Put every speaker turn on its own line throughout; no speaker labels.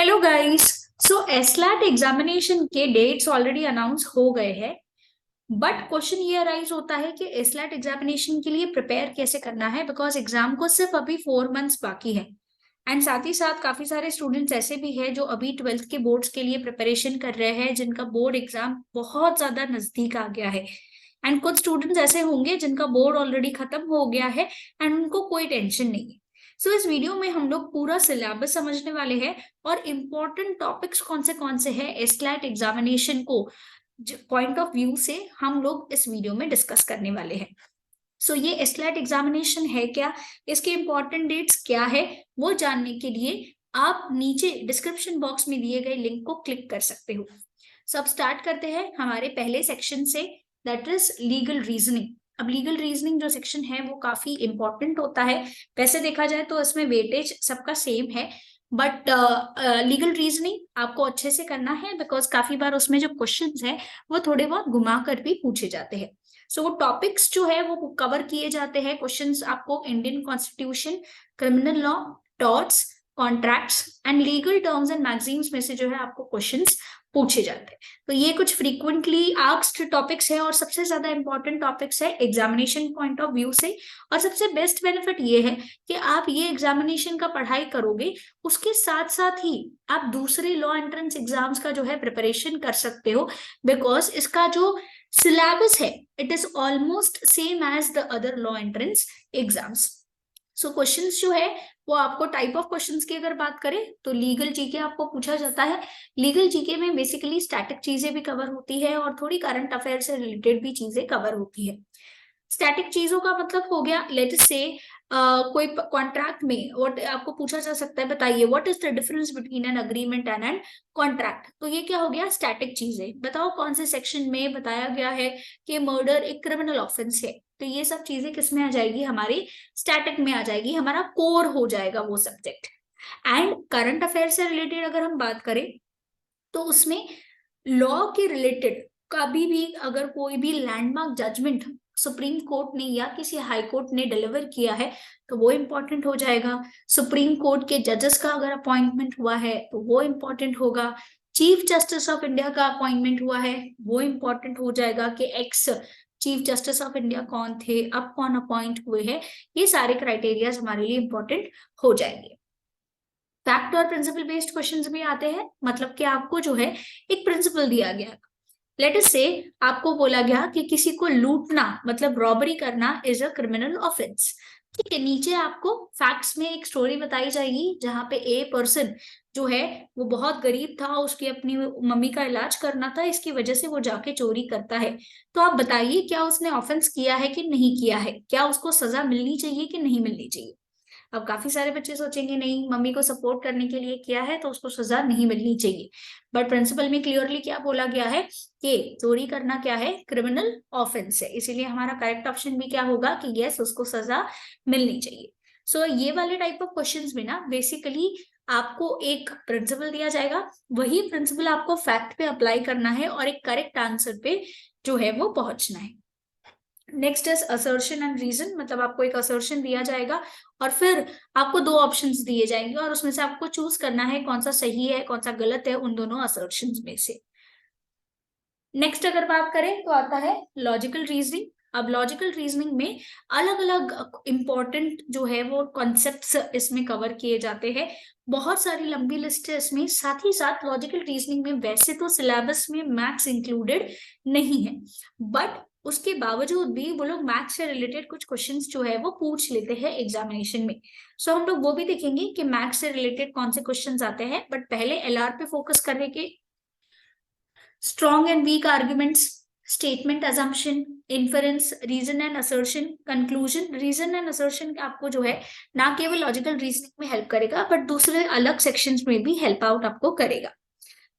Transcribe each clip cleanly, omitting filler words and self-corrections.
Hello guys. So SLAT examination के dates already announce हो गए हैं। बट क्वेश्चन ये अराइज होता है कि एसलैट एग्जामिनेशन के लिए प्रिपेयर कैसे करना है, बिकॉज एग्जाम को सिर्फ अभी 4 मंथ्स बाकी है। एंड साथ ही साथ काफी सारे स्टूडेंट्स ऐसे भी हैं जो अभी 12th के बोर्ड्स के लिए प्रिपरेशन कर रहे हैं, जिनका बोर्ड एग्जाम बहुत ज्यादा नजदीक आ गया है। एंड कुछ स्टूडेंट्स ऐसे होंगे जिनका बोर्ड ऑलरेडी खत्म हो गया है एंड उनको कोई टेंशन नहीं है। सो इस वीडियो में हम लोग पूरा सिलेबस समझने वाले हैं और इम्पोर्टेंट टॉपिक्स कौन से हैं एसलैट एग्जामिनेशन को पॉइंट ऑफ व्यू से हम लोग इस वीडियो में डिस्कस करने वाले हैं। सो ये एसलैट एग्जामिनेशन है क्या, इसके इम्पोर्टेंट डेट्स क्या है, वो जानने के लिए आप नीचे डिस्क्रिप्शन बॉक्स में दिए गए लिंक को क्लिक कर सकते हो। सो अब स्टार्ट करते हैं हमारे पहले सेक्शन से, दैट इज लीगल रीजनिंग। अब लीगल रीजनिंग जो सेक्शन है वो काफी इंपॉर्टेंट होता है। वैसे देखा जाए तो इसमें वेटेज सबका सेम है, बट लीगल रीजनिंग आपको अच्छे से करना है, बिकॉज काफी बार उसमें जो क्वेश्चंस है वो थोड़े बहुत घुमा कर भी पूछे जाते हैं। सो वो टॉपिक्स जो है वो कवर किए जाते हैं। क्वेश्चंस आपको Indian constitution, criminal law, torts, contracts and legal terms and magazines में से जो है आपको क्वेश्चंस पूछे जाते हैं। तो ये कुछ फ्रीक्वेंटली आस्क्ड टॉपिक्स है और सबसे ज्यादा इंपॉर्टेंट टॉपिक्स है एग्जामिनेशन पॉइंट ऑफ व्यू से। और सबसे बेस्ट बेनिफिट ये है कि आप ये एग्जामिनेशन का पढ़ाई करोगे, उसके साथ साथ ही आप दूसरे लॉ एंट्रेंस एग्जाम्स का जो है प्रिपरेशन कर सकते हो, बिकॉज इसका जो सिलेबस है it is almost same as the other law entrance exams. So questions जो है वो आपको टाइप ऑफ क्वेश्चंस की अगर बात करें तो लीगल जीके आपको पूछा जाता है। लीगल जीके में बेसिकली स्टैटिक चीजें भी कवर होती है और थोड़ी करंट अफेयर से रिलेटेड भी चीजें कवर होती है। स्टैटिक चीजों का मतलब हो गया, लेट अस से कोई कॉन्ट्रैक्ट में व्हाट आपको पूछा जा सकता है, बताइए what is the difference between an agreement and an contract. तो ये क्या हो गया, स्टैटिक चीजें। बताओ कौन से सेक्शन में बताया गया है कि मर्डर एक क्रिमिनल ऑफेंस है। तो ये सब चीजें किस में आ जाएगी, हमारी स्टैटिक में आ जाएगी, हमारा कोर हो जाएगा वो सब्जेक्ट। एंड करंट अफेयर से रिलेटेड अगर हम बात करें तो उसमें लॉ के रिलेटेड कभी भी अगर कोई भी लैंडमार्क जजमेंट सुप्रीम कोर्ट ने या किसी हाई कोर्ट ने डिलीवर किया है तो वो इम्पोर्टेंट हो जाएगा। सुप्रीम कोर्ट के जजेस का अगर अपॉइंटमेंट हुआ है तो वो इम्पोर्टेंट होगा। चीफ जस्टिस ऑफ इंडिया का अपॉइंटमेंट हुआ है वो इम्पोर्टेंट हो जाएगा कि ex chief justice of India कौन थे, अब कौन अपॉइंट हुए हैं। ये सारे क्राइटेरियाज हमारे लिए इम्पोर्टेंट हो जाएंगे। फैक्ट और प्रिंसिपल बेस्ड क्वेश्चंस भी आते हैं, मतलब कि आपको जो है एक प्रिंसिपल दिया गया, लेट अस से आपको बोला गया कि किसी को लूटना मतलब रॉबरी करना इज अ क्रिमिनल ऑफेंस। ठीक है, नीचे आपको फैक्ट्स में एक स्टोरी बताई जाएगी जहां पे ए पर्सन जो है वो बहुत गरीब था, उसकी अपनी मम्मी का इलाज करना था, इसकी वजह से वो जाके चोरी करता है। तो आप बताइए क्या उसने ऑफेंस किया है कि नहीं किया है, क्या उसको सजा मिलनी चाहिए कि नहीं मिलनी चाहिए। अब काफी सारे बच्चे सोचेंगे नहीं, मम्मी को सपोर्ट करने के लिए किया है तो उसको सजा नहीं मिलनी चाहिए। बट प्रिंसिपल में क्लियरली क्या बोला गया है कि चोरी करना क्या है, क्रिमिनल ऑफेंस है, इसीलिए हमारा करेक्ट ऑप्शन भी क्या होगा कि यस उसको सजा मिलनी चाहिए। सो ये वाले टाइप ऑफ क्वेश्चंस में ना बेसिकली आपको एक प्रिंसिपल दिया जाएगा, वही प्रिंसिपल आपको फैक्ट पे अप्लाई करना है और एक करेक्ट आंसर पे जो है वो पहुंचना है। Next is assertion and reason, मतलब आपको एक असर्शन दिया जाएगा और फिर आपको दो ऑप्शंस दिए जाएंगे और उसमें से आपको चूज करना है कौन सा सही है कौन सा गलत है उन दोनों असर्शंस में से। नेक्स्ट अगर बात करें तो आता है लॉजिकल रीजनिंग। अब लॉजिकल रीजनिंग में अलग अलग इंपॉर्टेंट जो है वो कॉन्सेप्ट्स इसमें कवर किए जाते हैं। बहुत सारी लंबी लिस्ट है इसमें, साथ ही साथ लॉजिकल रीजनिंग में वैसे तो सिलेबस में मैथ्स इंक्लूडेड नहीं है, बट उसके बावजूद भी वो लोग मैथ्स से रिलेटेड कुछ क्वेश्चंस जो है वो पूछ लेते हैं एग्जामिनेशन में। सो हम लोग वो भी देखेंगे कि मैथ्स से रिलेटेड कौन से क्वेश्चंस आते हैं, बट पहले एलआर पे फोकस करने के strong and weak arguments, statement assumption, inference, reason and assertion, conclusion. Reason and assertion आपको जो है ना केवल लॉजिकल रीजनिंग में हेल्प करेगा बट दूसरे अलग सेक्शंस में भी हेल्प आउट आपको करेगा।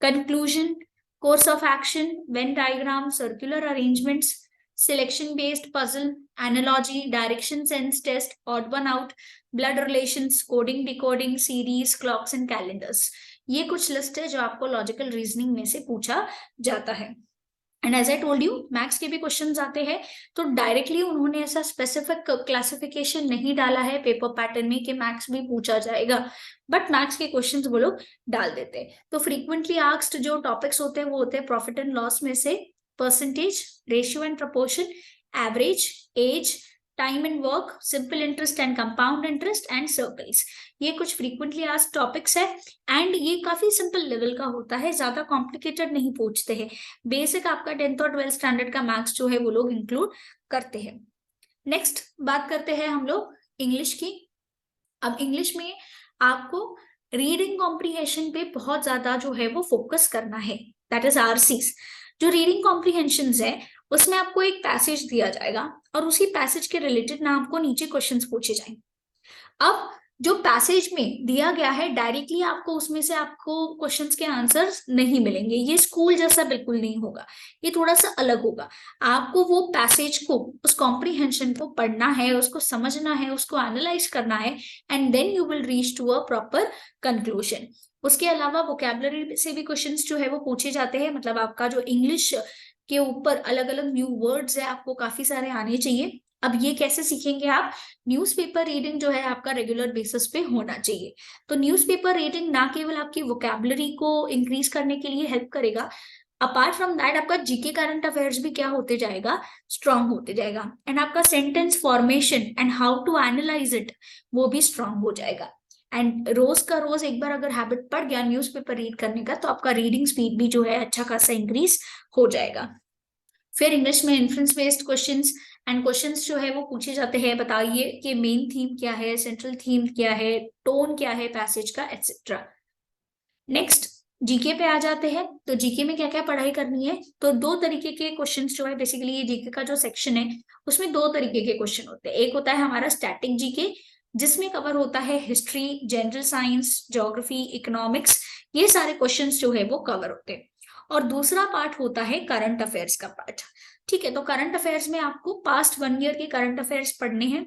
Conclusion, course of action, Venn diagram, circular arrangements, selection based puzzle, analogy, direction sense test, odd one out, blood relations, coding decoding, series, clocks and calendars. ये कुछ list है जो आपको लॉजिकल रीजनिंग में से पूछा जाता है। And as I told you maths के भी क्वेश्चंस आते हैं, तो डायरेक्टली उन्होंने ऐसा स्पेसिफिक क्लासिफिकेशन नहीं डाला है पेपर पैटर्न में कि मैथ्स भी पूछा जाएगा, बट मैथ्स के क्वेश्चंस वो लोग डाल देते हैं। तो फ्रीक्वेंटली आस्क्ड जो टॉपिक्स होते हैं वो होते हैं प्रॉफिट एंड लॉस में से percentage, ratio and proportion, average, age, time and work, simple interest and compound interest and circles. ये कुछ फ्रीक्वेंटली आस्क्ड टॉपिक्स है एंड ये काफी सिंपल लेवल का होता है, ज्यादा कॉम्प्लिकेटेड नहीं पूछते हैं। बेसिक आपका 10th और 12th स्टैंडर्ड का मैथ्स जो है वो लोग इंक्लूड करते हैं। नेक्स्ट बात करते हैं हम लोग इंग्लिश की। अब इंग्लिश में आपको रीडिंग कॉम्प्रीहेंशन पे बहुत ज्यादा जो है वो फोकस करना है, दैट इज आरसीज। जो रीडिंग कॉम्प्रीहेंशन है उसमें आपको एक पैसेज दिया जाएगा और उसी पैसेज के रिलेटेड ना आपको नीचे क्वेश्चंस पूछे जाएंगे। अब जो पैसेज में दिया गया है डायरेक्टली आपको उसमें से आपको क्वेश्चंस के आंसर्स नहीं मिलेंगे, ये स्कूल जैसा बिल्कुल नहीं होगा, ये थोड़ा सा अलग होगा। आपको वो पैसेज को, उस कॉम्प्रीहेंशन को पढ़ना है, उसको समझना है, उसको एनालाइज करना है and then you will reach to a proper conclusion. उसके अलावा वोकैबुलरी से भी क्वेश्चंस जो है वो पूछे जाते हैं, मतलब आपका जो इंग्लिश के ऊपर अलग अलग न्यू वर्ड्स है आपको काफी सारे आने चाहिए। अब ये कैसे सीखेंगे आप? न्यूज़पेपर रीडिंग जो है आपका रेगुलर बेसिस पे होना चाहिए। तो न्यूज़पेपर रीडिंग ना केवल आपकी वोकैबुलरी को इंक्रीज करने के लिए हेल्प करेगा, अपार्ट फ्रॉम दैट आपका जीके करंट अफेयर्स भी क्या होते जाएगा, स्ट्रांग होते जाएगा एंड आपका sentence formation and how to analyse it वो भी स्ट्रांग हो जाएगा। एंड रोज का रोज एक बार अगर हैबिट पड़ गया न्यूज़पेपर रीड करने का तो आपका रीडिंग स्पीड भी जो है अच्छा खासा इंक्रीज हो जाएगा। फिर इंग्लिश में inference based questions and questions जो है वो पूछे जाते हैं, बताइए कि मेन थीम क्या है, सेंट्रल थीम क्या है, टोन क्या है पैसेज का, एटसेट्रा। नेक्स्ट जीके पे आ जाते हैं। तो जीके में क्या क्या पढ़ाई करनी है, तो दो तरीके के क्वेश्चंस जो है, बेसिकली ये जीके का जो सेक्शन है उसमें दो तरीके के क्वेश्चन होते हैं। एक होता है हमारा स्टैटिक जीके जिसमें कवर होता है history, general science, geography, economics, ये सारे क्वेश्चंस जो है वो कवर होते हैं। और दूसरा पार्ट होता है करंट अफेयर्स का पार्ट। ठीक है, तो करंट अफेयर्स में आपको पास्ट 1 ईयर के करंट अफेयर्स पढ़ने हैं।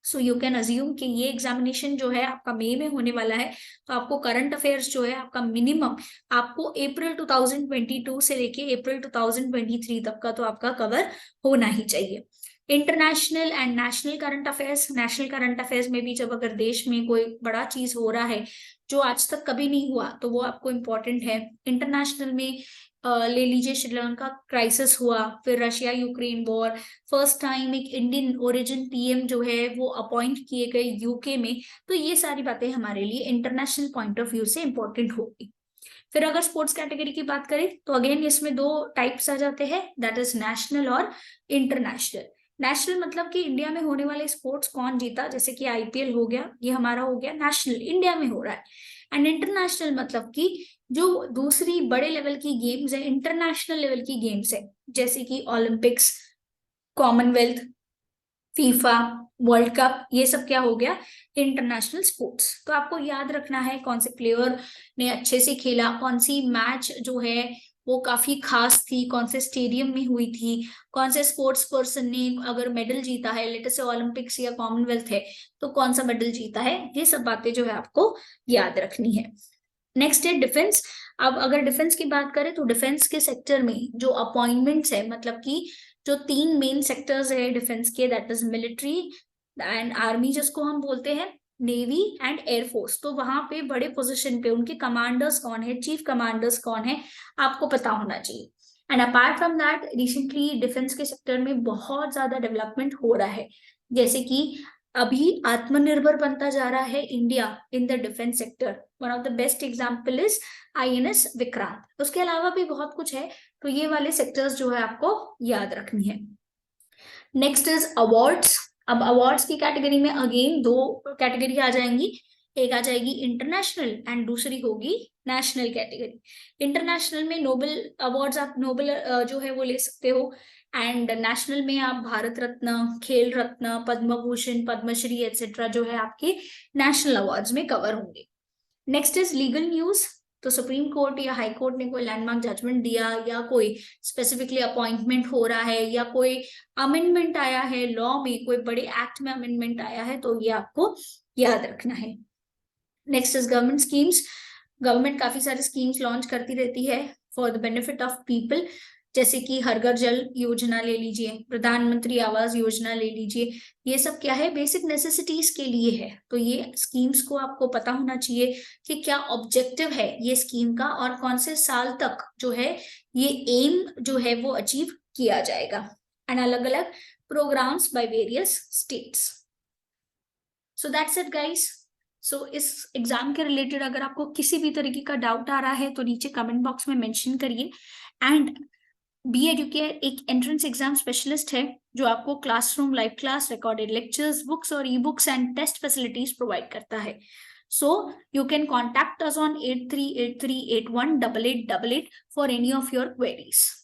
सो यू कैन अज्यूम कि ये एग्जामिनेशन जो है आपका मई में होने वाला है, तो आपको करंट अफेयर्स जो है आपका मिनिमम आपको अप्रैल 2022 से लेके अप्रैल 2023 तक का तो आपका कवर होना ही चाहिए। International and national current affairs, national current affairs में भी जब अगर देश में कोई बड़ा चीज हो रहा है जो आज तक कभी नहीं हुआ तो वो आपको इम्पोर्टेंट है। इंटरनेशनल में ले लीजिए श्रीलंका क्राइसिस हुआ, फिर Russia Ukraine war, first time एक इंडियन ओरिजिन पीएम जो है वो अपॉइंट किए गए यूके में, तो ये सारी बातें हमारे लिए इंटरनेशनल पॉइंट ऑफ व्यू से इंपॉर्टेंट होगी। फिर अगर स्पोर्ट्स कैटेगरी की बात करें तो अगेन इसमें दो टाइप्स आ जाते हैं, दैट इज नेशनल और इंटरनेशनल। नेशनल मतलब कि इंडिया में होने वाले स्पोर्ट्स कौन जीता, जैसे कि आईपीएल हो गया, ये हमारा हो गया नेशनल, इंडिया में हो रहा है। एंड इंटरनेशनल मतलब कि जो दूसरी बड़े लेवल की गेम्स है, इंटरनेशनल लेवल की गेम्स है, जैसे कि Olympics, Commonwealth, FIFA, world cup, ये सब क्या हो गया, इंटरनेशनल स्पोर्ट्स। तो आपको याद रखना है कौन से प्लेयर ने अच्छे से खेला, कौन सी मैच जो है वो काफी खास थी, कौन से स्टेडियम में हुई थी, कौन से स्पोर्ट्स पर्सन ने अगर मेडल जीता है, लेटेस्ट से ओलंपिक्स या कॉमनवेल्थ है तो कौन सा मेडल जीता है, ये सब बातें जो है आपको याद रखनी है। नेक्स्ट है डिफेंस। अब अगर डिफेंस की बात करें तो डिफेंस के सेक्टर में जो अपॉइंटमेंट्स है, मतलब कि जो 3 मेन सेक्टर्स है डिफेंस के, that is military and army जिसको हम बोलते हैं, नेवी एंड एयरफोर्स, तो वहां पे बड़े पोजीशन पे उनके कमांडर्स कौन है, चीफ कमांडर्स कौन है, आपको पता होना चाहिए। And apart from that recently defence के सेक्टर में बहुत ज्यादा डेवलपमेंट हो रहा है, जैसे कि अभी आत्मनिर्भर बनता जा रहा है India in the defence sector. One of the best example is INS Vikrant. उसके अलावा भी बहुत कुछ है, तो ये वाले सेक्टर्स जो है आपको याद रखनी है। Next is awards. अब अवार्ड्स की कैटेगरी में अगेन दो कैटेगरी आ जाएंगी, एक आ जाएगी इंटरनेशनल एंड दूसरी होगी नेशनल कैटेगरी। इंटरनेशनल में नोबेल अवार्ड्स, आप नोबेल जो है वो ले सकते हो, एंड नेशनल में आप भारत रत्न, खेल रत्न, पद्म भूषण, पद्मश्री एटसेट्रा जो है आपके नेशनल अवार्ड्स में कवर होंगे। Next is legal news. तो सुप्रीम कोर्ट या हाई कोर्ट ने कोई लैंडमार्क जजमेंट दिया या कोई स्पेसिफिकली अपॉइंटमेंट हो रहा है या कोई अमेंडमेंट आया है लॉ में, कोई बड़े एक्ट में अमेंडमेंट आया है, तो ये आपको याद रखना है। Next is government schemes. Government काफी सारी स्कीम्स लॉन्च करती रहती है for the benefit of people. जैसे कि हर घर जल योजना ले लीजिए, प्रधानमंत्री आवास योजना ले लीजिए, ये सब क्या है, बेसिक नेसेसिटीज के लिए है। तो ये स्कीम्स को आपको पता होना चाहिए कि क्या ऑब्जेक्टिव है ये स्कीम का और कौन से साल तक जो है ये एम जो है वो अचीव किया जाएगा, एंड अलग अलग programs by various states. So that's it guys. So इस एग्जाम के रिलेटेड अगर आपको किसी भी तरीके का डाउट आ रहा है तो नीचे कमेंट बॉक्स में मेंशन करिए। एंड बी एडुकेयर एक एंट्रेंस एग्जाम स्पेशलिस्ट है जो आपको classroom, live class, recorded lectures, books और e books and test facilities provide करता है। So you can contact us on 8383818888 for any of your queries.